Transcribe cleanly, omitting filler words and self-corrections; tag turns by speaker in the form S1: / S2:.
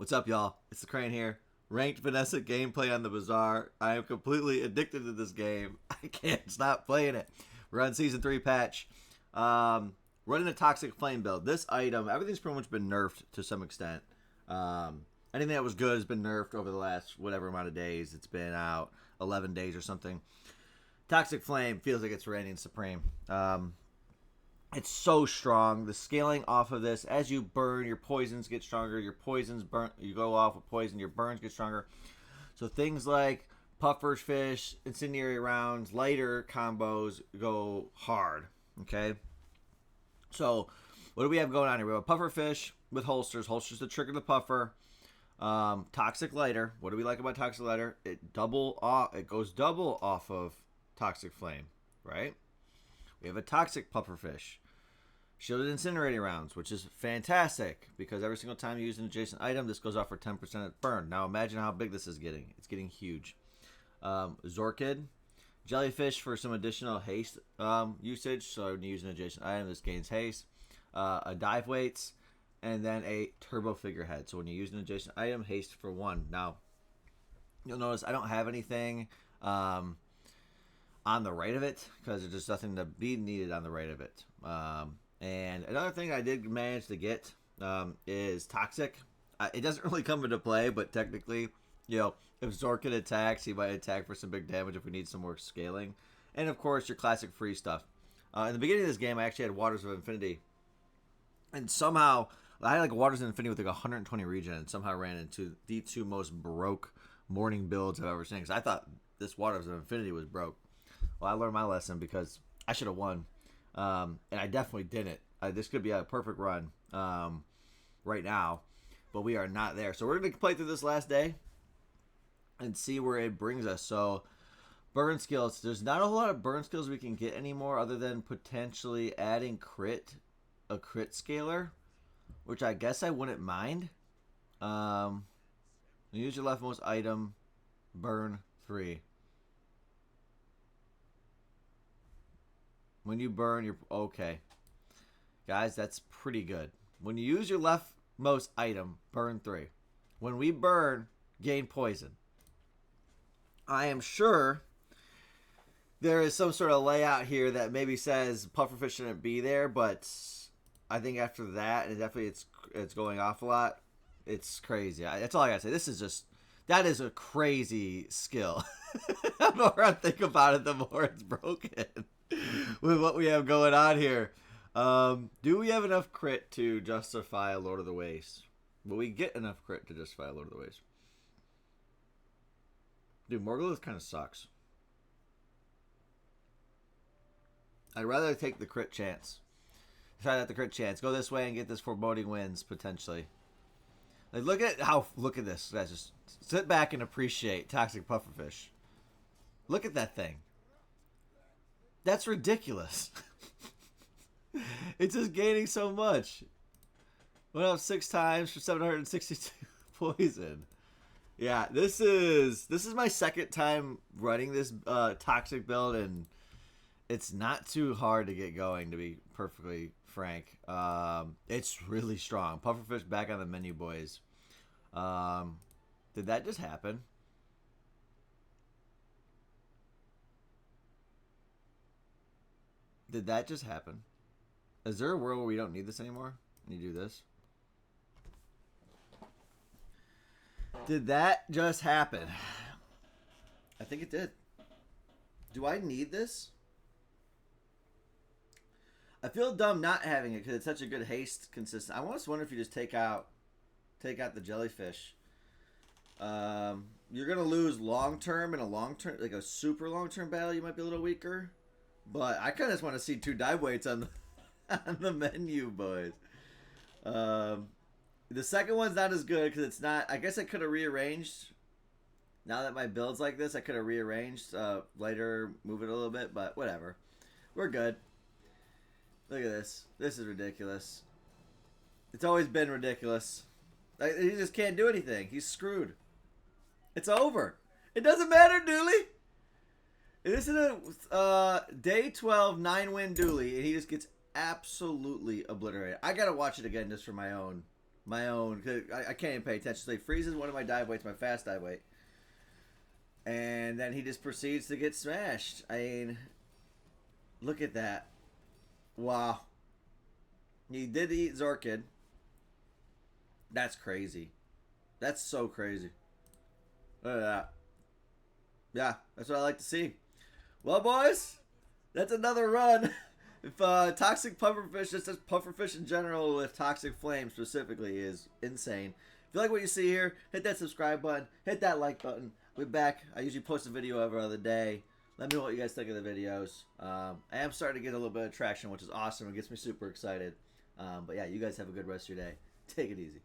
S1: What's up, y'all? It's the Crane here. Ranked Vanessa gameplay on the Bazaar. I am completely addicted to this game. I can't stop playing it. We're on Season 3 patch. Running a Toxic Flame build. This item, everything's pretty much been nerfed to some extent. Anything that was good has been nerfed over the last whatever amount of days. It's been out 11 days or something. Toxic Flame feels like it's reigning supreme. It's so strong. The scaling off of this, as you burn, your poisons get stronger. Your poisons burn. You go off with poison, your burns get stronger. So things like Puffer's Fish, Incendiary Rounds, lighter combos go hard. Okay. So what do we have going on here? We have a Puffer Fish with holsters. Holsters to trigger the Puffer. Toxic Lighter. What do we like about Toxic Lighter? It goes double off of Toxic Flame, right? We have a Toxic Puffer Fish. Shielded Incinerating Rounds, which is fantastic because every single time you use an adjacent item, this goes off for 10% burn. Now imagine how big this is getting. It's getting huge. Zorkid. Jellyfish for some additional haste usage. So when you use an adjacent item, this gains haste. A Dive Weights. And then a Turbo Figurehead. So when you use an adjacent item, haste for 1. Now, you'll notice I don't have anything on the right of it because there's just nothing to be needed on the right of it. And another thing I did manage to get is Toxic. It doesn't really come into play, but technically, if Zorkid attacks, he might attack for some big damage if we need some more scaling. And of course, your classic free stuff. In the beginning of this game, I actually had Waters of Infinity. And somehow, I had like Waters of Infinity with like 120 regen, and somehow ran into the two most broke morning builds I've ever seen. Because I thought this Waters of Infinity was broke. Well, I learned my lesson because I should have won. And I definitely didn't. This could be a perfect run right now, but we are not there. So we're going to play through this last day and see where it brings us. So burn skills. There's not a whole lot of burn skills we can get anymore other than potentially adding a crit scaler, which I guess I wouldn't mind. Use your leftmost item, burn 3. When you burn, you're okay. Guys, that's pretty good. When you use your leftmost item, burn 3. When we burn, gain poison. I am sure there is some sort of layout here that maybe says Pufferfish shouldn't be there, but I think after that, and definitely it's going off a lot. It's crazy. That's all I gotta say. That is a crazy skill. The more I think about it, the more it's broken. With what we have going on here. Do we have enough crit to justify a Lord of the Waste? Will we get enough crit to justify a Lord of the Waste? Dude, Morgulith kind of sucks. I'd rather take the crit chance. Try out the crit chance. Go this way and get this foreboding wins, potentially. Like, look at this. Guys, just sit back and appreciate Toxic Pufferfish. Look at that thing. That's ridiculous. It's just gaining so much. Went up 6 times for 762 poison. Yeah, this is my second time running this toxic build, and it's not too hard to get going, to be perfectly frank. It's really strong. Pufferfish back on the menu, boys. Did that just happen? Did that just happen? Is there a world where we don't need this anymore? When you do this? Did that just happen? I think it did. Do I need this? I feel dumb not having it because it's such a good haste consistent. I almost wonder if you just take out the jellyfish. You're gonna lose long term in a long term, like a super long term battle. You might be a little weaker. But I kind of just want to see 2 dive weights on the menu, boys. The second one's not as good because it's not. I guess I could have rearranged. Now that my build's like this, I could have rearranged later, move it a little bit, but whatever. We're good. Look at this. This is ridiculous. It's always been ridiculous. He just can't do anything. He's screwed. It's over. It doesn't matter, Dooley. This is a day 12 9-win Dooley, and he just gets absolutely obliterated. I gotta watch it again just for my own my own. 'Cause I can't even pay attention. So he freezes one of my dive weights, my fast dive weight. And then he just proceeds to get smashed. I mean, look at that. Wow. He did eat Zorkid. That's crazy. That's so crazy. Look at that. Yeah, that's what I like to see. Well, boys, that's another run. If toxic pufferfish, just as pufferfish in general with toxic flame specifically, is insane. If you like what you see here, hit that subscribe button, hit that like button. We're back. I usually post a video every other day. Let me know what you guys think of the videos. I am starting to get a little bit of traction, which is awesome. It gets me super excited. But yeah, you guys have a good rest of your day. Take it easy.